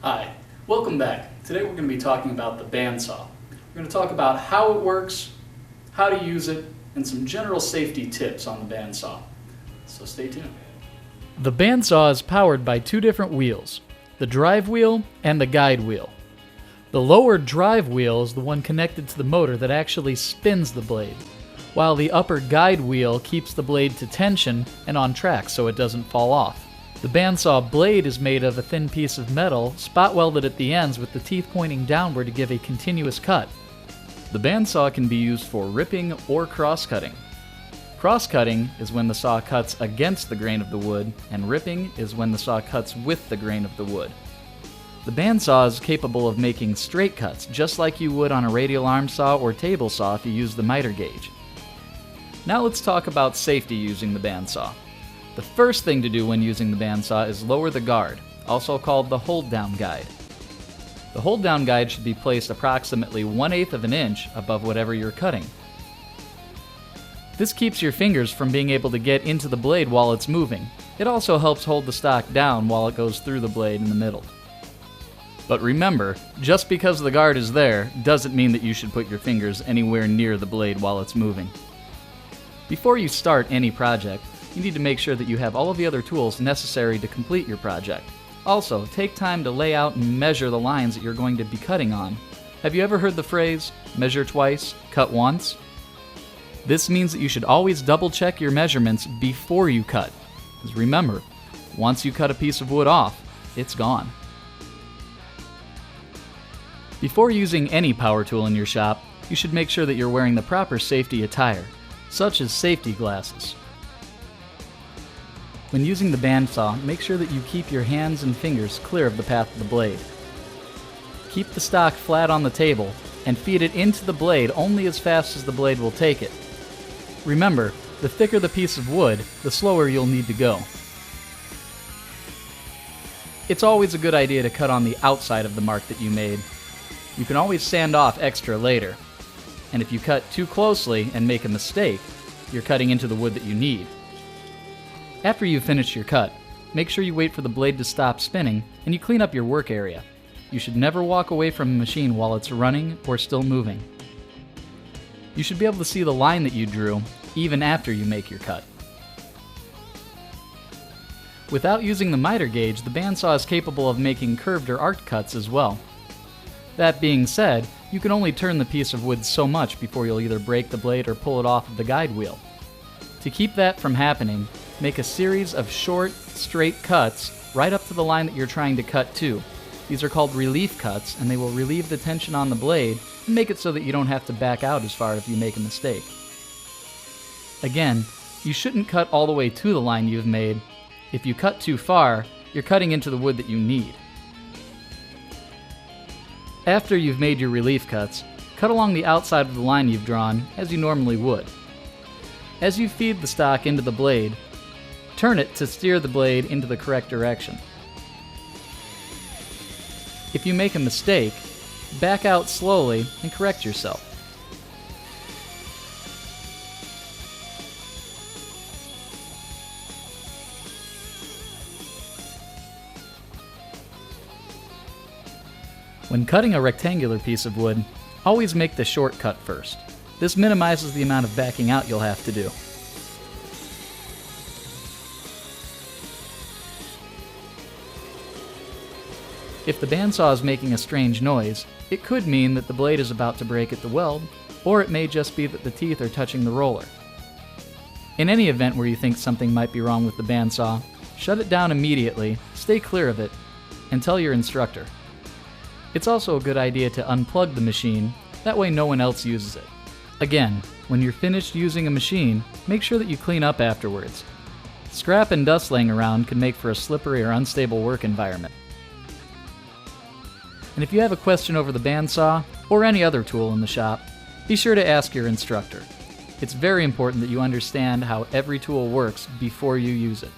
Hi, welcome back. Today we're going to be talking about the bandsaw. We're going to talk about how it works, how to use it, and some general safety tips on the bandsaw. So stay tuned. The bandsaw is powered by two different wheels, the drive wheel and the guide wheel. The lower drive wheel is the one connected to the motor that actually spins the blade, while the upper guide wheel keeps the blade to tension and on track so it doesn't fall off. The bandsaw blade is made of a thin piece of metal, spot welded at the ends with the teeth pointing downward to give a continuous cut. The bandsaw can be used for ripping or cross-cutting. Cross-cutting is when the saw cuts against the grain of the wood, and ripping is when the saw cuts with the grain of the wood. The bandsaw is capable of making straight cuts, just like you would on a radial arm saw or table saw if you use the miter gauge. Now let's talk about safety using the bandsaw. The first thing to do when using the bandsaw is lower the guard, also called the hold-down guide. The hold-down guide should be placed approximately 1/8 of an inch above whatever you're cutting. This keeps your fingers from being able to get into the blade while it's moving. It also helps hold the stock down while it goes through the blade in the middle. But remember, just because the guard is there doesn't mean that you should put your fingers anywhere near the blade while it's moving. Before you start any project, you need to make sure that you have all of the other tools necessary to complete your project. Also, take time to lay out and measure the lines that you're going to be cutting on. Have you ever heard the phrase, measure twice, cut once? This means that you should always double check your measurements before you cut. Because remember, once you cut a piece of wood off, it's gone. Before using any power tool in your shop, you should make sure that you're wearing the proper safety attire, such as safety glasses. When using the bandsaw, make sure that you keep your hands and fingers clear of the path of the blade. Keep the stock flat on the table and feed it into the blade only as fast as the blade will take it. Remember, the thicker the piece of wood, the slower you'll need to go. It's always a good idea to cut on the outside of the mark that you made. You can always sand off extra later. And if you cut too closely and make a mistake, you're cutting into the wood that you need. After you've finished your cut, make sure you wait for the blade to stop spinning and you clean up your work area. You should never walk away from a machine while it's running or still moving. You should be able to see the line that you drew even after you make your cut. Without using the miter gauge, the bandsaw is capable of making curved or arced cuts as well. That being said, you can only turn the piece of wood so much before you'll either break the blade or pull it off of the guide wheel. To keep that from happening, make a series of short, straight cuts right up to the line that you're trying to cut to. These are called relief cuts, and they will relieve the tension on the blade and make it so that you don't have to back out as far if you make a mistake. Again, you shouldn't cut all the way to the line you've made. If you cut too far, you're cutting into the wood that you need. After you've made your relief cuts, cut along the outside of the line you've drawn as you normally would. As you feed the stock into the blade, turn it to steer the blade into the correct direction. If you make a mistake, back out slowly and correct yourself. When cutting a rectangular piece of wood, always make the short cut first. This minimizes the amount of backing out you'll have to do. If the bandsaw is making a strange noise, it could mean that the blade is about to break at the weld, or it may just be that the teeth are touching the roller. In any event where you think something might be wrong with the bandsaw, shut it down immediately, stay clear of it, and tell your instructor. It's also a good idea to unplug the machine, that way no one else uses it. Again, when you're finished using a machine, make sure that you clean up afterwards. Scrap and dust laying around can make for a slippery or unstable work environment. And if you have a question over the bandsaw, or any other tool in the shop, be sure to ask your instructor. It's very important that you understand how every tool works before you use it.